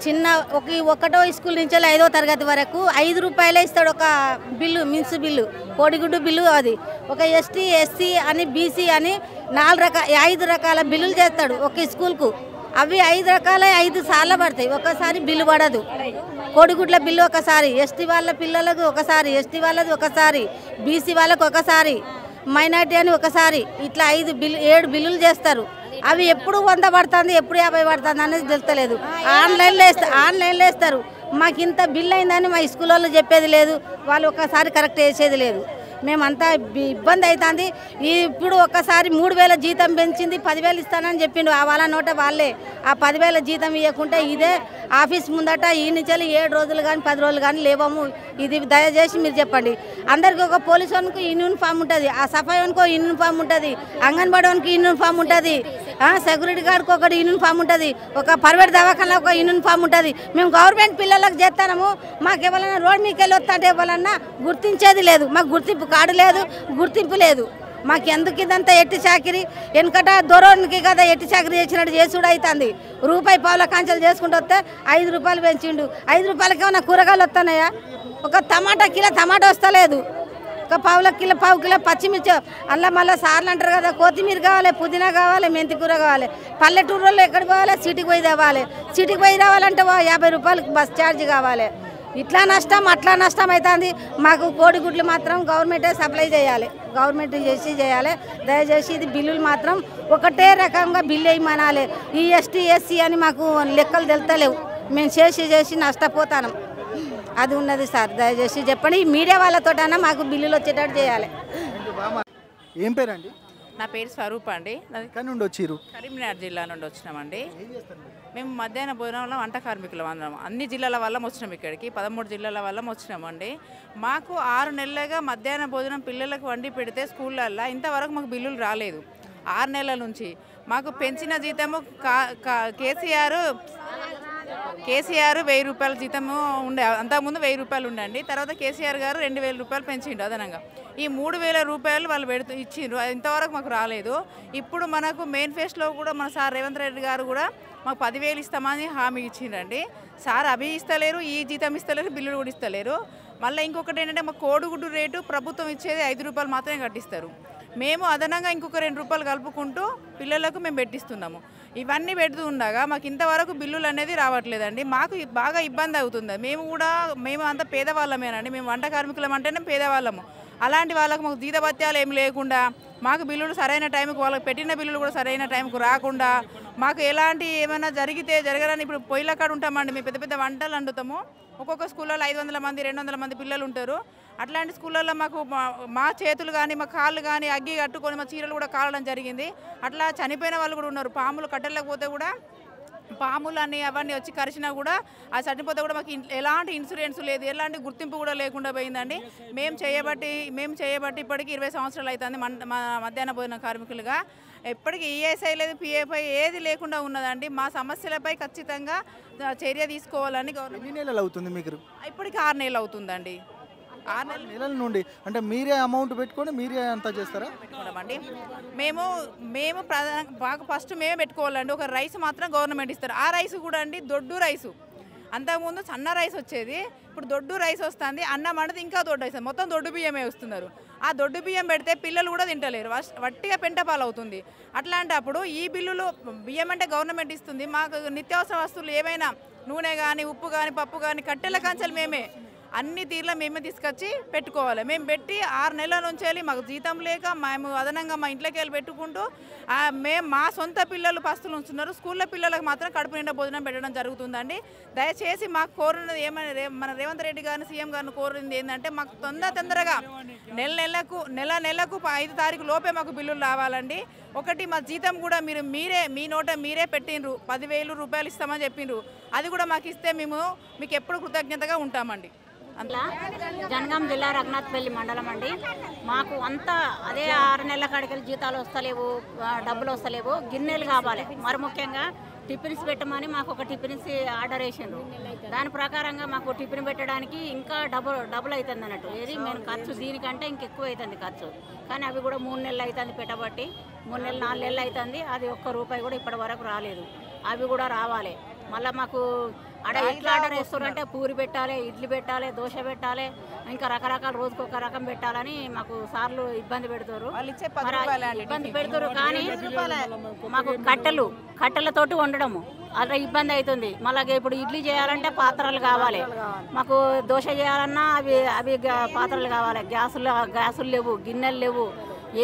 చిన్న ఒకటో స్కూల్ నుంచి 5వ తరగతి వరకు 5 రూపాయలే ఇస్తాడు ఒక బిల్లు, మిన్స్ బిల్లు, కోడిగుడ్డు బిల్లు. అది ఒక ఎస్టీ ఎస్సీ అని బీసీ అని 5 రకాల బిల్లులు చేస్తాడు ఒక స్కూల్కు. అవి 5 రకాల 5 సార్లు పడతాయి, ఒకసారి బిల్లు పడదు. కోడిగుడ్ల బిల్లు ఒకసారి, ఎస్టీ వాళ్ళ పిల్లలకు ఒకసారి, ఎస్టీ వాళ్ళది ఒకసారి, బీసీ వాళ్ళకు ఒకసారి, మైనార్టీ అని ఒకసారి, ఇట్లా 7 బిల్లులు చేస్తారు. అవి ఎప్పుడు 100 పడుతుంది, ఎప్పుడు 50 పడుతుంది అనేది తెలుస్తలేదు. ఆన్లైన్లో వేస్తారు. మాకు ఇంత బిల్ అయిందని మా స్కూల్ వాళ్ళు చెప్పేది లేదు, వాళ్ళు ఒకసారి కరెక్ట్ చేసేది లేదు. మేమంతా ఇబ్బంది అవుతుంది. ఇప్పుడు ఒక్కసారి 3000 జీతం పెంచింది, 10,000 ఇస్తానని చెప్పిండు. వాళ్ళ నోట వాళ్ళే ఆ 10,000 జీతం ఇవ్వకుంటే ఇదే ఆఫీస్ ముందట ఈ నుంచి 7 రోజులు కానీ 10 రోజులు కానీ లేవము. ఇది దయచేసి మీరు చెప్పండి. అందరికీ ఒక పోలీసు వానికి యూనిఫామ్ ఉంటుంది, ఆ సఫాయి వానికి యూనిఫామ్ ఉంటుంది, అంగన్వాడీ వానికి యూనిఫామ్ ఉంటుంది, సెక్యూరిటీ గార్డ్కి ఒకటి యూనిఫామ్ ఉంటుంది, ఒక ప్రైవేట్ దవాఖానలో ఒక యూనిఫామ్ ఉంటుంది. మేము గవర్నమెంట్ పిల్లలకు చేస్తాము. మాకు ఎవరైనా రోడ్ మీకు వెళ్ళి వస్తుంటే ఎవరన్నా గుర్తించేది లేదు, మాకు గుర్తింపు కార్డు లేదు, గుర్తింపు లేదు. మాకు ఎందుకు ఇదంతా ఎట్టి చాకిరి? వెనకట దొరోనికి కదా ఎట్టి చాకిరి చేసినట్టు చేసుడు అవుతుంది. రూపాయి పావుల కాంచెలు చేసుకుంటూ వస్తే 5 రూపాయలు పెంచిండు. 5 రూపాయలకి ఏమన్నా కూరగాయలు వస్తున్నాయా? ఒక కిలో టమాటా వస్తలేదు, ఒక పావు కిలో పచ్చిమిర్చి. అలా మళ్ళీ సార్లు అంటారు కదా, కొత్తిమీర కావాలి, పుదీనా కావాలి, మెంతి కూర కావాలి. పల్లెటూరులో ఎక్కడికి పోవాలి? సిటీకి పోయి తేవాలి. సిటీకి పోయి రావాలంటే 50 రూపాయలకి బస్ ఛార్జ్ కావాలి. ఇట్లా నష్టం అట్లా నష్టం అవుతుంది. మాకు కోడిగుడ్లు మాత్రం గవర్నమెంటే సప్లై చేయాలి, గవర్నమెంట్ చేయాలి. దయచేసి ఇది బిల్లులు మాత్రం ఒకటే రకంగా బిల్లు వేయమనాలి. ఈ ఎస్టీ ఎస్సీ అని మాకు లెక్కలు తెలుస్తలేవు, మేము చేసి నష్టపోతాం. అది ఉన్నది సార్, దయచేసి చెప్పండి. మీడియా వాళ్ళతోటైనా మాకు బిల్లులు వచ్చేటట్టు చేయాలి. ఏం పేరండి? నా పేరు స్వరూప అండి. ఎక్కడి నుండి వచ్చారు? కరీంనగర్ జిల్లా నుండి వచ్చినామండి. మేము మధ్యాహ్న భోజనంలో వంట కార్మికులు అందరం అన్ని జిల్లాల వల్ల వచ్చినాం. ఇక్కడికి 13 జిల్లాల వల్ల వచ్చినామండి. మాకు 6 నెలలుగా మధ్యాహ్న భోజనం పిల్లలకు వండి పెడితే స్కూళ్ళల్లో ఇంతవరకు మాకు బిల్లులు రాలేదు. 6 నెలల నుంచి మాకు పెంచిన జీతము కేసీఆర్ 1000 రూపాయల జీతము ఉండే, అంతకుముందు 1000 రూపాయలు ఉండండి. తర్వాత కేసీఆర్ గారు 2000 రూపాయలు పెంచిండు అదనంగా. ఈ 3000 రూపాయలు వాళ్ళు ఇచ్చిండ్రు, ఇంతవరకు మాకు రాలేదు. ఇప్పుడు మనకు మేనిఫెస్టోలో కూడా మన సార్ రేవంత్ రెడ్డి గారు కూడా మాకు 10,000 ఇస్తామని హామీ ఇచ్చిండండి. సార్ అవి ఇస్తలేరు, ఈ జీతం ఇస్తలేరు, బిల్లులు కూడా ఇస్తలేరు. మళ్ళీ ఇంకొకటి ఏంటంటే మాకు కోడిగుడ్డు రేటు ప్రభుత్వం ఇచ్చేది 5 రూపాయలు మాత్రమే కట్టిస్తారు. మేము అదనంగా ఇంకొక 2 రూపాయలు కలుపుకుంటూ పిల్లలకు మేము పెట్టిస్తున్నాము. ఇవన్నీ పెడుతూ ఉండగా మాకు ఇంతవరకు బిల్లులు అనేది రావట్లేదండి. మాకు బాగా ఇబ్బంది అవుతుంది. మేము అంత పేదవాళ్ళమేనండి, మేము వంట కార్మికులం అంటేనే పేదవాళ్ళము. అలాంటి వాళ్ళకు మాకు జీతభత్యాలు ఏం లేకుండా, మాకు బిల్లులు సరైన టైంకు, వాళ్ళకి పెట్టిన బిల్లులు కూడా సరైన టైంకు రాకుండా, మాకు ఎలాంటి ఏమైనా జరగడానికి ఇప్పుడు పొయ్యిల కాడ ఉంటామండి, మేము పెద్ద పెద్ద వంటలు వండుతాము. ఒక్కొక్క స్కూల్లో 500 మంది 200 మంది పిల్లలు ఉంటారు. అట్లాంటి స్కూళ్ళల్లో మాకు మా చేతులు కానీ మా కాళ్ళు కానీ అగ్గి కట్టుకొని మా చీరలు కూడా కాలడం జరిగింది. అట్లా చనిపోయిన వాళ్ళు కూడా ఉన్నారు. పాములు కట్టలేకపోతే కూడా పాములు అని అవన్నీ వచ్చి కరిచినా కూడా ఆ చనిపోతే కూడా మాకు ఎలాంటి ఇన్సూరెన్స్ లేదు, ఎలాంటి గుర్తింపు కూడా లేకుండా పోయిందండి. మేము చేయబట్టి ఇప్పటికీ 20 సంవత్సరాలు అవుతుంది మా మధ్యాహ్న భోజన కార్మికులుగా. ఎప్పటికీ ఈఎస్ఐ లేదు, పిఎఫ్ఐ ఏది లేకుండా ఉన్నదండి. మా సమస్యలపై ఖచ్చితంగా చర్య తీసుకోవాలని గవర్నమెంట్. ఎన్ని నెలలు అవుతుంది మీకు? ఇప్పటికి 6 నెలలు అవుతుందండి. 6 నెలల నుండి అంటే మీరే అమౌంట్ పెట్టుకొని మీరే అంతా చేస్తారా? పెట్టుకోవడమండి. మేము బాగా ఫస్ట్ మేమే పెట్టుకోవాలండి. ఒక రైస్ మాత్రం గవర్నమెంట్ ఇస్తారు. ఆ రైస్ కూడా అండి దొడ్డు రైసు. అంతకుముందు సన్న రైస్ వచ్చేది, ఇప్పుడు దొడ్డు రైస్ వస్తుంది. అన్నం అనేది ఇంకా దొడ్డు రైస్, మొత్తం దొడ్డు బియ్యమే వస్తున్నారు. ఆ దొడ్డు బియ్యం పెడితే పిల్లలు కూడా తింటలేరు, వట్టిగా పెంటపాలు అవుతుంది. అట్లాంటప్పుడు ఈ బిల్లులు బియ్యం అంటే గవర్నమెంట్ ఇస్తుంది, మాకు నిత్యావసర వస్తువులు ఏవైనా నూనె కానీ ఉప్పు కానీ పప్పు కానీ కట్టెల కంచెలు మేమే అన్ని తీర్ల మేమే తీసుకొచ్చి పెట్టుకోవాలి. మేము పెట్టి 6 నెలల నుంచి వెళ్ళి మాకు జీతం లేక మేము అదనంగా మా ఇంట్లోకి వెళ్ళి పెట్టుకుంటూ మా సొంత పిల్లలు పస్తులు ఉంచున్నారు. స్కూళ్ళ పిల్లలకు మాత్రం కడుపు నిండా భోజనం పెట్టడం జరుగుతుందండి. దయచేసి మాకు కోరినది ఏమైనా మన రేవంత్ రెడ్డి గారిని సీఎం గారిని కోరింది ఏంటంటే మాకు తొందరగా నెల నెలకు 5 తారీఖు లోపే మాకు బిల్లులు రావాలండి. ఒకటి మా జీతం కూడా మీ నోట మీరే పెట్టిండ్రు, 10,000 రూపాయలు ఇస్తామని చెప్పిండ్రు. అది కూడా మాకు ఇస్తే మీకు ఎప్పుడు కృతజ్ఞతగా ఉంటామండి. అట్లా జనగాం జిల్లా రఘునాథ్పల్లి మండలం అండి. మాకు అంతా అదే 6 నెలల కాడికి జీతాలు వస్తలేవు, డబ్బులు వస్తలేవు, గిన్నెలు కావాలి. మరి ముఖ్యంగా టిఫిన్స్ పెట్టమని మాకు ఒక టిఫిన్స్ ఆర్డర్ వేసిండ్రు. దాని ప్రకారంగా మాకు టిఫిన్ పెట్టడానికి ఇంకా డబుల్ అవుతుంది అన్నట్టు. ఏది మేము ఖర్చు దీనికంటే ఇంకెక్కువ అవుతుంది ఖర్చు. కానీ అవి కూడా 3 నెలలు అవుతుంది పెట్టబట్టి, 3 నెలలు 4 నెలలు అవుతుంది. అది ఒక్క రూపాయి కూడా ఇప్పటి వరకు రాలేదు. అవి కూడా రావాలి. మళ్ళీ మాకు ఆడ ఎట్లా ఆర్డర్ వేస్తారంటే పూరి పెట్టాలి, ఇడ్లీ పెట్టాలి, దోశ పెట్టాలి, ఇంకా రకరకాల రోజుకు ఒక రకం పెట్టాలని మాకు సార్లు ఇబ్బంది పెడతారు. ఇబ్బంది పెడతారు కానీ మాకు కట్టెలతోటి వండడము అలా ఇబ్బంది అవుతుంది. మళ్ళీ ఇప్పుడు ఇడ్లీ చేయాలంటే పాత్రలు కావాలి, మాకు దోశ చేయాలన్నా అవి పాత్రలు కావాలి. గ్యాసులు లేవు, గిన్నెలు లేవు,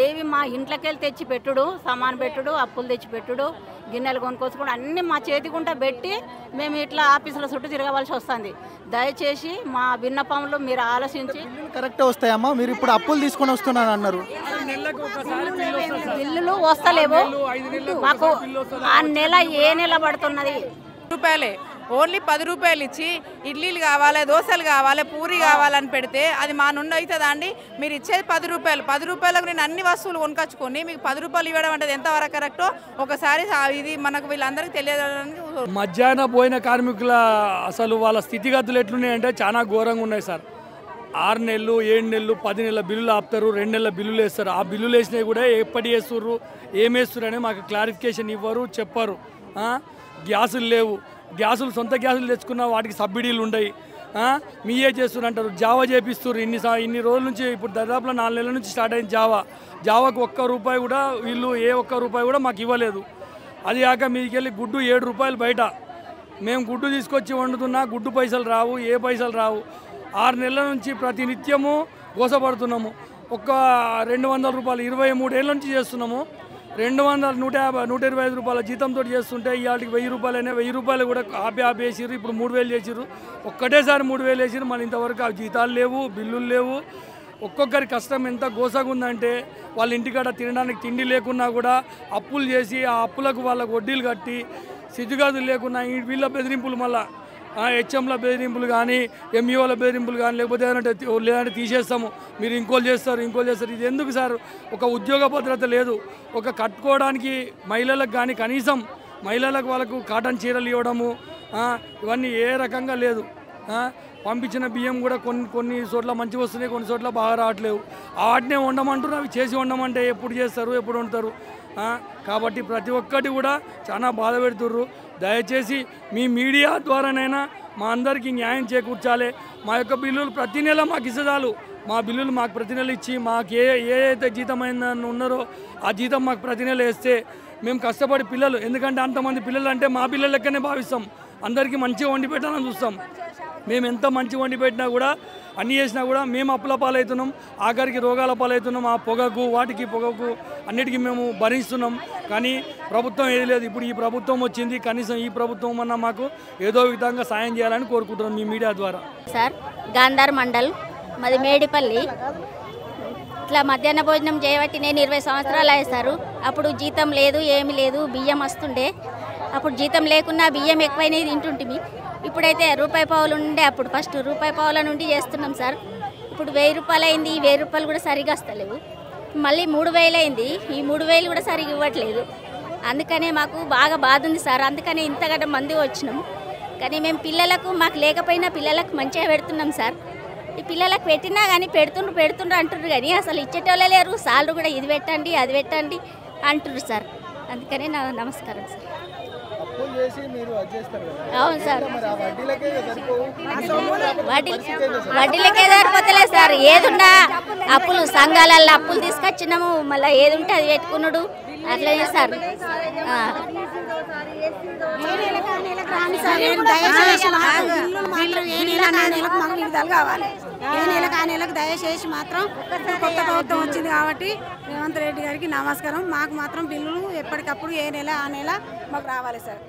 ఏవి మా ఇంట్లోకెళ్ళి తెచ్చి పెట్టుడు, సామాన్ పెట్టుడు, అప్పులు తెచ్చి పెట్టుడు, గిన్నెలు కొనుక్కొచ్చుకోవడం అన్నీ మా చేతికుంటా పెట్టి మేము ఇట్లా ఆఫీసుల చుట్టూ తిరగవలసి వస్తుంది. దయచేసి మా విన్నపంలో మీరు ఆలోచించి కరెక్ట్ వస్తాయమ్మా. మీరు ఇప్పుడు అప్పులు తీసుకొని వస్తున్నాను అన్నారు, బిల్లులు వస్తలేవు మాకు. ఆ నెల ఏ నెల పడుతున్నది రూపాయలే, ఓన్లీ 10 రూపాయలు ఇచ్చి ఇడ్లీలు కావాలి, దోశలు కావాలి, పూరి కావాలని పెడితే అది మా నుండి అవుతుందా అండి? మీరు ఇచ్చేది 10 రూపాయలు. 10 రూపాయలకు నేను అన్ని వస్తువులు కొనుకొచ్చుకొని మీకు 10 రూపాయలు ఇవ్వడం అంటే ఎంతవరకు కరెక్టో ఒకసారి ఇది మనకు వీళ్ళందరికీ తెలియడానికి. మధ్యాహ్న పోయిన కార్మికుల అసలు వాళ్ళ స్థితిగతులు ఎట్లున్నాయంటే చాలా ఘోరంగా ఉన్నాయి సార్. 6 నెలలు, 7 నెలలు, 10 నెలల బిల్లులు ఆపుతారు, 2 నెలల బిల్లులు వేస్తారు. ఆ బిల్లులు వేసినవి కూడా ఎప్పటి వేస్తుర్రు, ఏమేస్తుర్రు అని మాకు క్లారిఫికేషన్ ఇవ్వరు, చెప్పరు. గ్యాసులు లేవు, గ్యాసులు సొంత గ్యాసులు తెచ్చుకున్న వాటికి సబ్సిడీలు ఉండయి. మీయే చేస్తున్నారు అంటారు, జావా చేపిస్తున్నారు. ఇన్ని రోజుల నుంచి, ఇప్పుడు దాదాపులో 4 నెలల నుంచి స్టార్ట్ అయింది జావాకు ₹1 కూడా వీళ్ళు ₹1 కూడా మాకు ఇవ్వలేదు. అది కాక మీదికి వెళ్ళి గుడ్డు ₹7 బయట. మేము గుడ్డు తీసుకొచ్చి వండుతున్నా గుడ్డు పైసలు రావు, ఏ పైసలు రావు. 6 నెలల నుంచి ప్రతి నిత్యము గోసపడుతున్నాము. ఒక ₹200 23 ఏళ్ళ నుంచి చేస్తున్నాము. 200, 150, ₹125 జీతంతో చేస్తుంటే ఇవాళకి ₹1000 అయినా, ₹1000 కూడా ఆపేసిర్రు. ఇప్పుడు 3000 చేసిర్రు. ఒక్కటేసారి 3000 వేసిర్రు. మళ్ళీ ఇంతవరకు ఆ జీతాలు లేవు, బిల్లులు లేవు. ఒక్కొక్కరి కష్టం ఎంత గోసగా ఉందంటే వాళ్ళ ఇంటికాడ తినడానికి తిండి లేకున్నా కూడా అప్పులు చేసి ఆ అప్పులకు వాళ్ళకు వడ్డీలు కట్టి స్థితిగతులు లేకున్నా వీళ్ళ బెదిరింపులు, మళ్ళీ హెచ్ఎంల బెదిరింపులు కానీ, ఎంఈఓల బెదిరింపులు కానీ, లేదంటే తీసేస్తాము, మీరు ఇంకోలు చేస్తారు. ఇది ఎందుకు సార్? ఒక ఉద్యోగ భద్రత లేదు. ఒక కట్టుకోవడానికి మహిళలకు కానీ కనీసం మహిళలకు వాళ్ళకు కాటన్ చీరలు ఇవ్వడము ఇవన్నీ ఏ రకంగా లేదు. పంపించిన బియ్యం కూడా కొన్ని చోట్ల మంచిగా వస్తున్నాయి, కొన్ని చోట్ల బాగా రావట్లేవు. వాటినే వండమంటారు, అవి చేసి వండమంటే ఎప్పుడు చేస్తారు, ఎప్పుడు వండుతారు? కాబట్టి ప్రతి ఒక్కటి కూడా చాలా బాధ పెడుతుర్రు. దయచేసి మీ మీడియా ద్వారానైనా మా అందరికీ న్యాయం చేకూర్చాలి. మా యొక్క బిల్లులు ప్రతి నెల మాకు ఇచ్చదాలు. మా బిల్లులు మాకు ప్రతి నెల ఇచ్చి మాకు ఏదైతే జీతం అయిందని ఉన్నారో ఆ జీతం మాకు ప్రతి నెల వేస్తే మేము కష్టపడి పిల్లలు, ఎందుకంటే అంతమంది పిల్లలు అంటే మా పిల్లల లెక్కనే భావిస్తాం. అందరికీ మంచిగా వండి పెట్టాలని చూస్తాం. మేము ఎంత మంచిగా వండి పెట్టినా కూడా, అన్నీ చేసినా కూడా మేము అప్పుల పాలవుతున్నాం, ఆఖరికి రోగాల పాలవుతున్నాం. ఆ పొగకు అన్నిటికీ మేము భరిస్తున్నాం. కానీ ప్రభుత్వం ఏది లేదు. ఇప్పుడు ఈ ప్రభుత్వం వచ్చింది, కనీసం ఈ ప్రభుత్వం అన్నా మాకు ఏదో విధంగా సాయం చేయాలని కోరుకుంటున్నాం మీ మీడియా ద్వారా. సార్, గాంధార్ మండల్, మాది మేడిపల్లి. ఇట్లా మధ్యాహ్న భోజనం చేయబట్టి నేను 20 సంవత్సరాలు అయ్యేసారు. అప్పుడు జీతం లేదు, ఏమి లేదు, బియ్యం వస్తుండే. అప్పుడు జీతం లేకున్నా బియ్యం ఎక్కువైనవి తింటుంటిమి. ఇప్పుడైతే ₹1 ఉండే, అప్పుడు ఫస్ట్ ₹1 నుండి చేస్తున్నాం సార్. ఇప్పుడు ₹1000 అయింది. ఈ ₹1000 కూడా సరిగా వస్తలేవు. మళ్ళీ 3000 అయింది. ఈ 3000 కూడా సరిగా ఇవ్వట్లేదు. అందుకనే మాకు బాగా బాధ ఉంది సార్. అందుకనే ఇంతగంట మంది వచ్చినాము. కానీ మేము పిల్లలకు, మాకు లేకపోయినా పిల్లలకు మంచిగా పెడుతున్నాం సార్. ఈ పిల్లలకు పెట్టినా కానీ పెడుతుండ్రు అంటున్నారు, కానీ అసలు ఇచ్చేటోళ్ళే లేరు. సార్లు కూడా ఇది పెట్టండి, అది పెట్టండి అంటున్నారు సార్. అందుకనే నా నమస్కారం సార్. అవును సార్, వడ్డీలకే సరిపోతలేదు సార్. ఏదున్నా అప్పులు, సంఘాలలో అప్పులు తీసుకొచ్చినాము, మళ్ళీ ఏది ఉంటే అది పెట్టుకున్నాడు. అట్లనే సార్. దయచేసి మాత్రం కొత్త ప్రభుత్వం వచ్చింది కాబట్టి రేవంత్ రెడ్డి గారికి నమస్కారం. మాకు మాత్రం బిల్లులు ఎప్పటికప్పుడు ఏ నెల ఆ నెల మాకు రావాలి సార్.